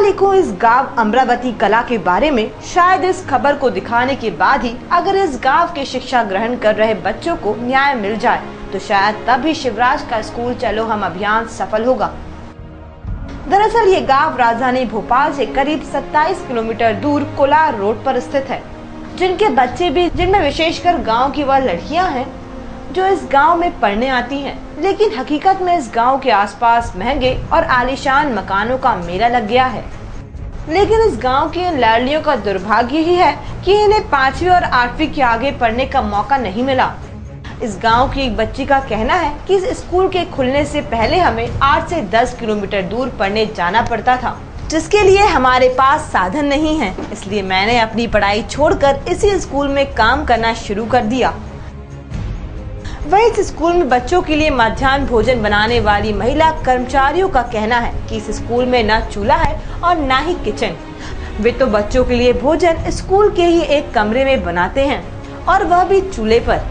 लिखूं इस गांव अमरावती कला के बारे में, शायद इस खबर को दिखाने के बाद ही अगर इस गांव के शिक्षा ग्रहण कर रहे बच्चों को न्याय मिल जाए तो शायद तब ही शिवराज का स्कूल चलो हम अभियान सफल होगा। दरअसल ये गांव राजधानी भोपाल से करीब 27 किलोमीटर दूर कोलार रोड पर स्थित है। जिनके बच्चे भी, जिनमें विशेषकर गांव की वह लड़कियां हैं जो इस गांव में पढ़ने आती हैं, लेकिन हकीकत में इस गांव के आसपास महंगे और आलीशान मकानों का मेला लग गया है। लेकिन इस गांव की इन लाडलियों का दुर्भाग्य ही है कि इन्हें 5वीं और 8वीं के आगे पढ़ने का मौका नहीं मिला। इस गांव की एक बच्ची का कहना है कि इस स्कूल के खुलने से पहले हमें 8 से 10 किलोमीटर दूर पढ़ने जाना पड़ता था, जिसके लिए हमारे पास साधन नहीं है। इसलिए मैंने अपनी पढ़ाई छोड़कर इसी स्कूल में काम करना शुरू कर दिया। वहीं इस स्कूल में बच्चों के लिए मध्याह्न भोजन बनाने वाली महिला कर्मचारियों का कहना है कि इस स्कूल में न चूल्हा है और न ही किचन। वे तो बच्चों के लिए भोजन स्कूल के ही एक कमरे में बनाते हैं और वह भी चूल्हे पर।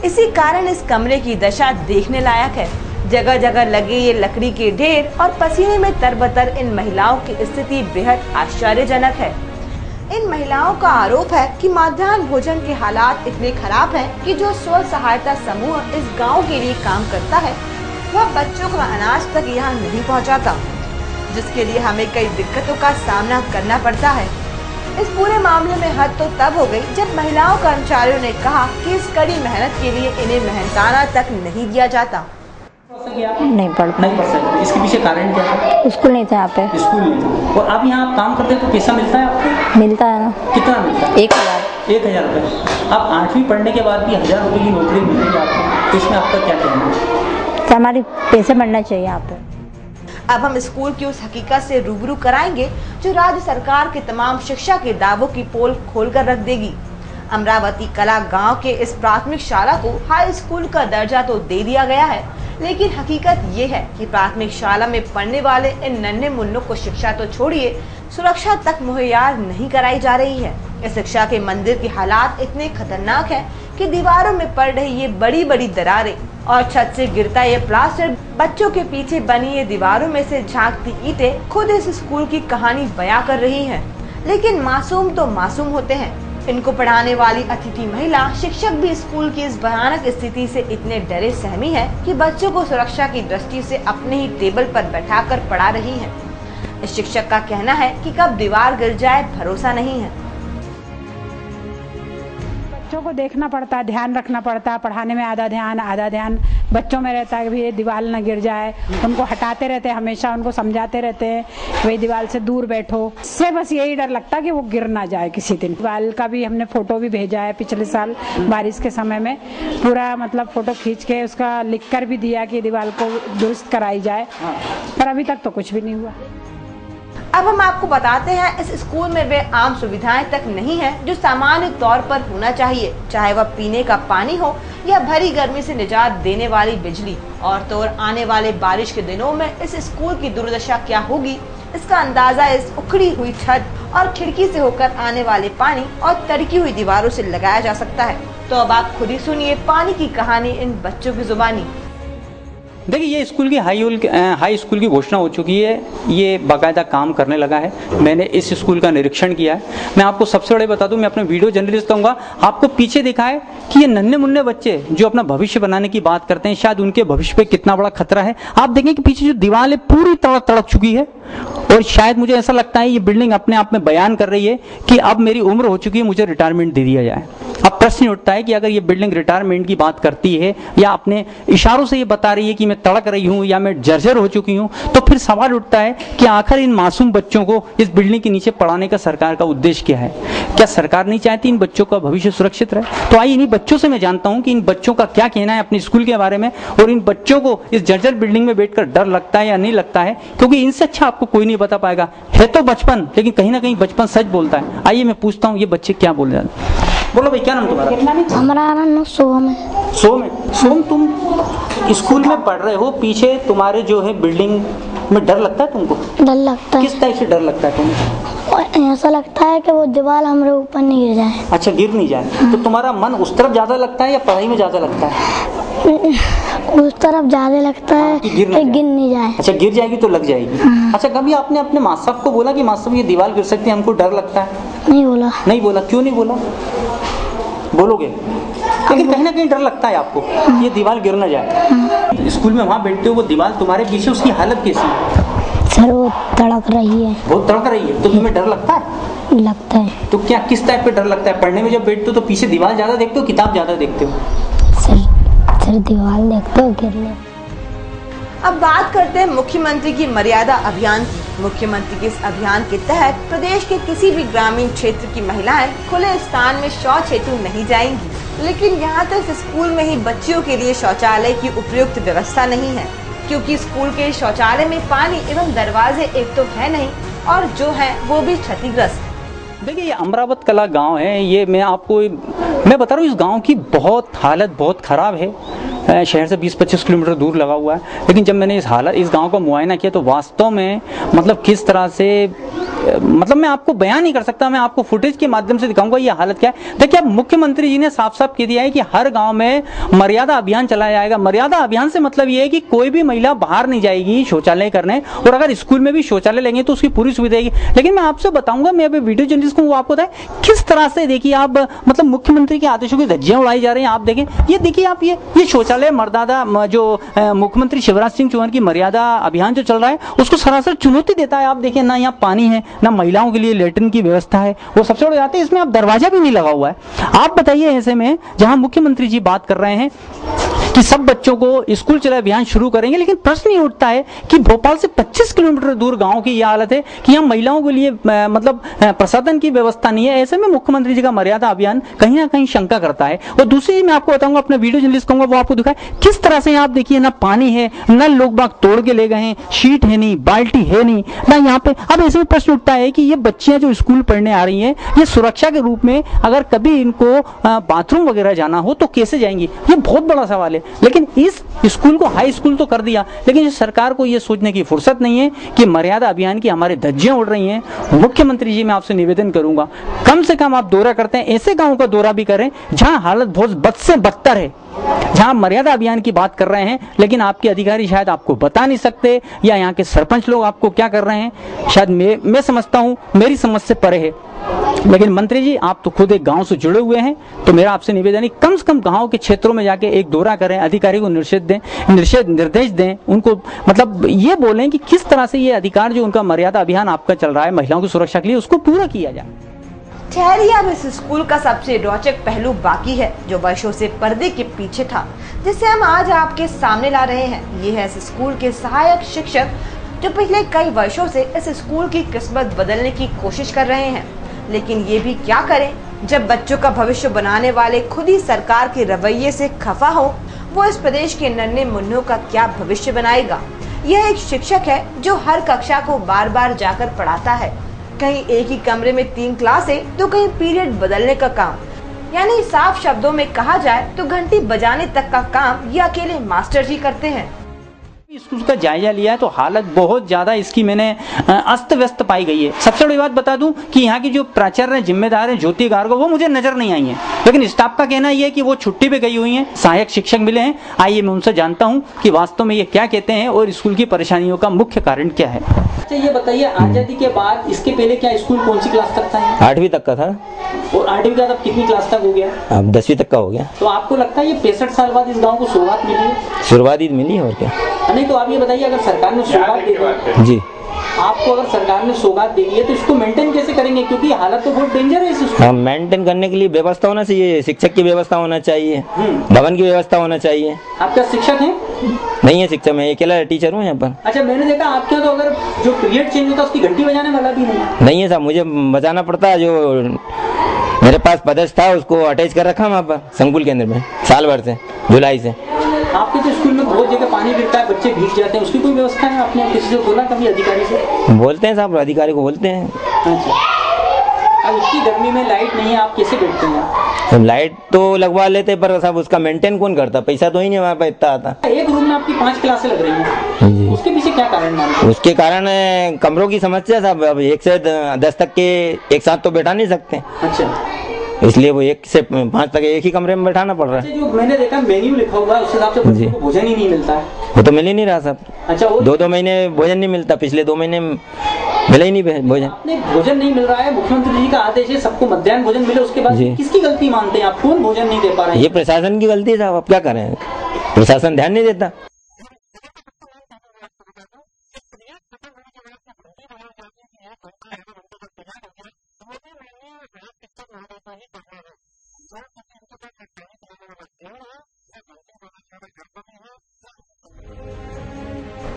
इसी कारण इस कमरे की दशा देखने लायक है। जगह जगह लगे ये लकड़ी के ढेर और पसीने में तरबतर इन महिलाओं की स्थिति बेहद आश्चर्यजनक है। इन महिलाओं का आरोप है कि मध्याह्न भोजन के हालात इतने खराब हैं कि जो स्व सहायता समूह इस गांव के लिए काम करता है वह बच्चों को अनाज तक यहाँ नहीं पहुँचाता, जिसके लिए हमें कई दिक्कतों का सामना करना पड़ता है। इस पूरे मामले में हद तो तब हो गई जब महिलाओं कर्मचारियों ने कहा कि इस कड़ी मेहनत के लिए इन्हें मेहनताना तक नहीं दिया जाता। नहीं पढ़ सकते। इसके पीछे कारण क्या है? स्कूल नहीं था यहाँ पे। स्कूल नहीं था। और आप यहाँ काम करते हैं तो पैसा मिलता है आपको? मिलता है ना। कितना मिलता है? 1000। 1000 रुपये। आप 8वीं पढ़ने के बाद भी 1000 रुपये की नौकरी मिलेगी आपको, तो इसमें आपका क्या कहना है? हमारे पैसे बढ़ना चाहिए यहाँ पे। अब हम स्कूल की उस हकीकत से रूबरू कराएंगे जो राज्य सरकार के तमाम शिक्षा के दावों की पोल खोलकर रख देगी। अमरावती कला गांव के इस प्राथमिक शाला को हाई स्कूल का दर्जा तो दे दिया गया है, लेकिन हकीकत ये है कि प्राथमिक शाला में पढ़ने वाले इन नन्हे मुन्नों को शिक्षा तो छोड़िए, सुरक्षा तक मुहैया नहीं कराई जा रही है। इस शिक्षा के मंदिर के हालात इतने खतरनाक हैं कि दीवारों में पड़ रही ये बड़ी बड़ी दरारें और छत से गिरता ये प्लास्टर, बच्चों के पीछे बनी ये दीवारों में से झांकती ईंटें खुद इस स्कूल की कहानी बयां कर रही हैं। लेकिन मासूम तो मासूम होते हैं। इनको पढ़ाने वाली अतिथि महिला शिक्षक भी स्कूल की इस भयानक स्थिति से इतने डरे सहमी है कि बच्चों को सुरक्षा की दृष्टि से अपने ही टेबल पर बैठाकर पढ़ा रही हैं। इस शिक्षक का कहना है कि कब दीवार गिर जाए भरोसा नहीं है। बच्चों को देखना पड़ता है, ध्यान रखना पड़ता है। पढ़ाने में आधा ध्यान बच्चों में रहता है कि भाई दीवार न गिर जाए। उनको हटाते रहते हैं, हमेशा उनको समझाते रहते हैं भाई दीवार से दूर बैठो। इससे बस यही डर लगता है कि वो गिर ना जाए किसी दिन। दीवार का भी हमने फोटो भी भेजा है पिछले साल बारिश के समय में, पूरा मतलब फोटो खींच के उसका लिख कर भी दिया कि दीवार को दुरुस्त कराई जाए, पर अभी तक तो कुछ भी नहीं हुआ। अब हम आपको बताते हैं इस स्कूल में वे आम सुविधाएं तक नहीं है जो सामान्य तौर पर होना चाहिए, चाहे वह पीने का पानी हो या भरी गर्मी से निजात देने वाली बिजली। और तो और आने वाले बारिश के दिनों में इस स्कूल की दुर्दशा क्या होगी, इसका अंदाजा इस उखड़ी हुई छत और खिड़की से होकर आने वाले पानी और तड़की हुई दीवारों से लगाया जा सकता है। तो अब आप खुद ही सुनिए पानी की कहानी इन बच्चों की जुबानी। देखिए, ये स्कूल की हाई स्कूल की घोषणा हो चुकी है, ये बाकायदा काम करने लगा है। मैंने इस स्कूल का निरीक्षण किया है। मैं आपको सबसे बड़े बता दूं, मैं अपने वीडियो जर्नलिस्ट कहूँगा, आपको पीछे देखा है कि ये नन्हे मुन्ने बच्चे जो अपना भविष्य बनाने की बात करते हैं, शायद उनके भविष्य पे कितना बड़ा खतरा है। आप देखें कि पीछे जो दीवार है पूरी तड़क चुकी है और शायद मुझे ऐसा लगता है ये बिल्डिंग अपने आप में बयान कर रही है कि अब मेरी उम्र हो चुकी है, मुझे रिटायरमेंट दे दिया जाए। अब प्रश्न उठता है कि अगर ये बिल्डिंग रिटायरमेंट की बात करती है या अपने इशारों से ये बता रही है कि मैं तड़क रही हूं या मैं जर्जर हो चुकी हूं, तो फिर सवाल उठता है कि आखिर इन मासूम बच्चों को इस बिल्डिंग के नीचे पढ़ाने का सरकार का उद्देश्य क्या है? क्या सरकार नहीं चाहती इन बच्चों का भविष्य सुरक्षित रहे? तो आइए इन्हीं बच्चों से मैं जानता हूं कि इन बच्चों का क्या कहना है अपने स्कूल के बारे में, और इन बच्चों को इस जर्जर बिल्डिंग में बैठकर डर लगता है या नहीं लगता है, क्योंकि इनसे अच्छा आपको कोई नहीं बता पाएगा। है तो बचपन, लेकिन कहीं ना कहीं बचपन सच बोलता है। आइए मैं पूछता हूँ ये बच्चे क्या बोल रहे हैं। बोलो भाई, क्या नाम तुम्हारा? हमारा नाम सोम है। सोम, तुम स्कूल में पढ़ रहे हो, पीछे तुम्हारे जो है बिल्डिंग में डर लगता है तुमको? डर लगता है। किस टाइप से डर लगता है तुम्हें? ऐसा लगता है कि वो दीवार हमारे ऊपर नहीं गिर जाए। अच्छा, गिर नहीं जाए। तो तुम्हारा मन उस तरफ ज्यादा लगता है या पढ़ाई में ज्यादा लगता है? उस तरफ ज्यादा लगता है कि गिर ना कि जाए। गिर नहीं जाए। अच्छा, गिर जाएगी तो लग जाएगी। अच्छा, कभी आपने अपने माँ साहब को बोला कि माँ साहब ये दीवार गिर सकती है, हमको डर लगता है? नहीं बोला। नहीं बोला? क्यों नहीं बोला? बोलोगे? लेकिन कहीं ना कहीं डर लगता है आपको कि ये दीवार गिर ना जाए। स्कूल में वहाँ बैठते हो, वो दीवार तुम्हारे पीछे, उसकी हालत कैसी है? सर वो तड़क रही है। बहुत तड़क रही है, तो तुम्हें डर लगता है? लगता है। तो क्या, किस टाइप पे डर लगता है? पढ़ने में जब बैठते हो तो पीछे दीवार ज्यादा देखते हो, किताब ज्यादा देखते हो? सर दीवार देखते हो गिरने। अब बात करते हैं मुख्यमंत्री की मर्यादा अभियान की। मुख्यमंत्री के इस अभियान के तहत प्रदेश के किसी भी ग्रामीण क्षेत्र की महिलाएं खुले स्थान में शौच हेतु नहीं जाएंगी, लेकिन यहाँ तक स्कूल में ही बच्चियों के लिए शौचालय की उपयुक्त व्यवस्था नहीं है, क्योंकि स्कूल के शौचालय में पानी एवं दरवाजे एक तो है नहीं और जो है वो भी क्षतिग्रस्त। देखिए, ये अमरावत कला गांव है। ये मैं बता रहा हूँ, इस गांव की हालत बहुत खराब है। शहर से 20-25 किलोमीटर दूर लगा हुआ है। लेकिन जब मैंने इस गांव का मुआयना किया तो वास्तव में मतलब किस तरह से, मतलब मैं आपको बयान नहीं कर सकता। मैं आपको फुटेज के माध्यम से दिखाऊंगा ये हालत क्या है। देखिए, अब मुख्यमंत्री जी ने साफ साफ कह दिया है कि हर गांव में मर्यादा अभियान चलाया जाएगा। मर्यादा अभियान से मतलब ये है कि कोई भी महिला बाहर नहीं जाएगी शौचालय करने, और अगर स्कूल में भी शौचालय लेंगे तो उसकी पूरी सुविधा रहेगी। लेकिन मैं आपसे बताऊंगा, मैं अभी वीडियो जर्नलिस्ट हूँ, वो आपको बताए किस तरह से, देखिए आप, मतलब मुख्यमंत्री के आदेशों की धज्जियां उड़ाई जा रही हैं। आप देखें, ये देखिए आप, ये शौचालय मर्यादा, जो मुख्यमंत्री शिवराज सिंह चौहान की मर्यादा अभियान जो चल रहा है उसको सरासर चुनौती देता है। आप देखिए, ना यहाँ पानी है, ना महिलाओं के लिए लेटरिन की व्यवस्था है, वो सबसे बड़ी बात है इसमें आप दरवाजा भी नहीं लगा हुआ है। आप बताइए, ऐसे में जहां मुख्यमंत्री जी बात कर रहे हैं कि सब बच्चों को स्कूल चला अभियान शुरू करेंगे, लेकिन प्रश्न ये उठता है कि भोपाल से 25 किलोमीटर दूर गांव की यह हालत है कि यहाँ महिलाओं के लिए मतलब प्रसाधन की व्यवस्था नहीं है। ऐसे में मुख्यमंत्री जी का मर्यादा अभियान कहीं ना कहीं शंका करता है। और दूसरी मैं आपको बताऊंगा, अपने वीडियो जर्नलिस्ट कहूंगा वो आपको दिखाए किस तरह से आप देखिए, ना पानी है, नल लोग बाग तोड़ के ले गए हैं, शीट है नहीं, बाल्टी है नहीं ना यहाँ पे। अब ऐसे में प्रश्न उठता है कि ये बच्चियां जो स्कूल पढ़ने आ रही हैं, ये सुरक्षा के रूप में अगर कभी इनको बाथरूम वगैरह जाना हो तो कैसे जाएंगी? ये बहुत बड़ा सवाल है। लेकिन इस स्कूल को हाई स्कूल तो कर दिया, लेकिन सरकार को यह सोचने की फुर्सत नहीं है कि मर्यादा अभियान की हमारे धज्जियां उड़ रही हैं। मुख्यमंत्री जी, मैं आपसे निवेदन करूंगा, कम से कम आप दौरा करते हैं, ऐसे गांव का दौरा भी करें जहां हालत बहुत बद से बदतर है, जहां मर्यादा अभियान की बात कर रहे हैं, लेकिन आपके अधिकारी शायद आपको बता नहीं सकते, या यहाँ के सरपंच लोग आपको क्या कर रहे हैं, शायद मैं समझता हूं मेरी समझ से परे है। लेकिन मंत्री जी, आप तो खुद एक गांव से जुड़े हुए हैं, तो मेरा आपसे निवेदन है कम से कम गांव के क्षेत्रों में जाके एक दौरा करें, अधिकारी को निर्देश दें, उनको मतलब ये बोलें कि किस तरह से ये अधिकार जो उनका मर्यादा अभियान आपका चल रहा है महिलाओं की सुरक्षा के लिए, उसको पूरा किया जाए। ठहरिए, अब इस स्कूल का सबसे रोचक पहलू बाकी है, जो वर्षों से पर्दे के पीछे था, जिसे हम आज आपके सामने ला रहे हैं। ये है इस स्कूल के सहायक शिक्षक, जो पिछले कई वर्षों से इस स्कूल की किस्मत बदलने की कोशिश कर रहे हैं। लेकिन ये भी क्या करें, जब बच्चों का भविष्य बनाने वाले खुद ही सरकार के रवैये से खफा हो, वो इस प्रदेश के नन्हे मुन्नों का क्या भविष्य बनाएगा। यह एक शिक्षक है जो हर कक्षा को बार बार जाकर पढ़ाता है, कहीं एक ही कमरे में 3 क्लासें तो कहीं पीरियड बदलने का काम, यानी साफ शब्दों में कहा जाए तो घंटी बजाने तक का काम ये अकेले मास्टर जी करते हैं। स्कूल का जायजा लिया है तो हालत बहुत ज्यादा इसकी मैंने अस्त व्यस्त पाई गई है। सबसे बड़ी बात बता दूं कि यहाँ की जो प्राचार्य जिम्मेदार है ज्योति गार्ग, वो मुझे नजर नहीं आई है, लेकिन स्टाफ का कहना यह है कि वो छुट्टी पे गई हुई हैं, सहायक शिक्षक मिले हैं। आइए मैं उनसे जानता हूँ कि वास्तव में ये क्या कहते हैं और स्कूल की परेशानियों का मुख्य कारण क्या है। अच्छा, ये बताइए, आजादी के बाद इसके पहले क्या स्कूल कौन सी क्लास तक था? 8वीं तक का था। और 8वीं का तब कितनी क्लास तक हो गया? अब 10वीं तक का हो गया। तो आपको लगता है ये 65 साल बाद इस गाँव को सौगात मिली है? शुरुआत ही मिली और क्या। नहीं, तो आप ये बताइए, अगर सरकार ने सौगात दे दी, जी आपको अगर सरकार ने सौगात दे दी है तो इसको मेंटेन कैसे करेंगे, क्योंकि हालत तो बहुत डेंजर है इस स्कूल। हाँ, मेंटेन करने के लिए व्यवस्था होना चाहिए, शिक्षक की व्यवस्था होना चाहिए, भवन की व्यवस्था होना चाहिए। आपका शिक्षक है? नहीं है शिक्षक, मैं अकेला टीचर हूँ यहाँ पर। अच्छा, मैंने देखा आपके यहाँ तो अगर जो पीरियड चेंज होता है उसकी घंटी बजाने वाला भी नहीं है साहब, मुझे बजाना पड़ता है। जो मेरे पास पदस्थ था उसको अटैच कर रखा वहाँ पर संकुल केंद्र में साल भर से, जुलाई से। आपके तो स्कूल में बहुत जगह पानी गिरता है, बच्चे भीग जाते हैं, उसकी कोई व्यवस्था है? आपने किसी से बोला कभी, अधिकारी से? बोलते हैं साहब, अधिकारी को बोलते हैं। अच्छा, अब इतनी गर्मी में लाइट नहीं है, आप कैसे बैठते हैं? तो लाइट तो लगवा लेते, पर साहब उसका मेंटेन कौन करता, पैसा तो ही नहीं वहाँ पर इतना आता। एक रूम में आपकी 5 क्लासें लग रही हैं, उसके पीछे क्या कारण मानते हैं? उसके कारण कमरों की समस्या साहब। अब 1 से 10 तक के एक साथ तो बैठा नहीं सकते। अच्छा, इसलिए वो 1 से 5 तक एक ही कमरे में बैठाना पड़ रहा है। जो मैंने देखा मेन्यू लिखा हुआ है उस हिसाब से बच्चों को भोजन ही नहीं मिलता है। वो तो मिल ही नहीं रहा साहब। अच्छा, वो 2 महीने भोजन नहीं मिलता, पिछले 2 महीने मिला ही नहीं भोजन। नहीं, भोजन नहीं मिल रहा है, मुख्यमंत्री जी का आदेश है सबको मध्याह्न भोजन मिले, उसके बाद किसकी गलती मानते हैं आप? कौन भोजन नहीं दे पा रहे हैं? ये प्रशासन की गलती है साहब, अब क्या करें, प्रशासन ध्यान नहीं देता।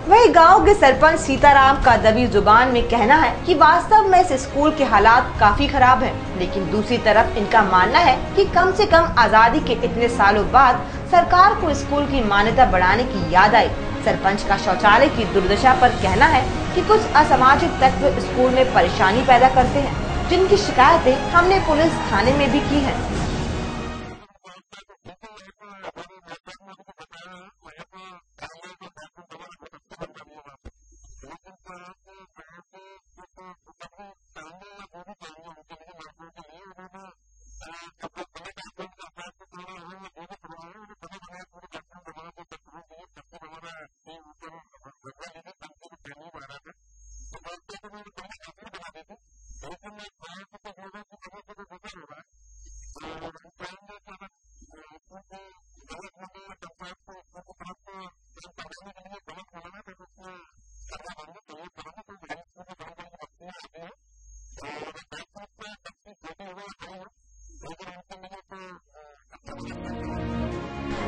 वही गांव के सरपंच सीताराम का दबी जुबान में कहना है कि वास्तव में इस स्कूल के हालात काफी खराब हैं, लेकिन दूसरी तरफ इनका मानना है कि कम से कम आजादी के इतने सालों बाद सरकार को स्कूल की मान्यता बढ़ाने की याद आई। सरपंच का शौचालय की दुर्दशा पर कहना है कि कुछ असामाजिक तत्व स्कूल में परेशानी पैदा करते हैं, जिनकी शिकायतें हमने पुलिस थाने में भी की है।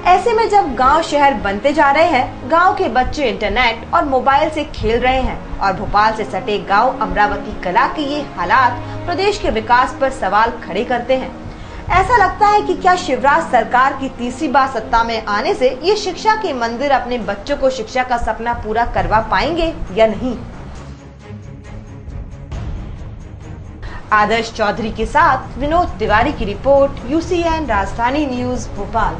ऐसे में जब गांव शहर बनते जा रहे हैं, गांव के बच्चे इंटरनेट और मोबाइल से खेल रहे हैं और भोपाल से सटे गांव अमरावती कला के ये हालात प्रदेश के विकास पर सवाल खड़े करते हैं। ऐसा लगता है कि क्या शिवराज सरकार की तीसरी बार सत्ता में आने से ये शिक्षा के मंदिर अपने बच्चों को शिक्षा का सपना पूरा करवा पाएंगे या नहीं। आदर्श चौधरी के साथ विनोद तिवारी की रिपोर्ट, UCN राजधानी न्यूज भोपाल।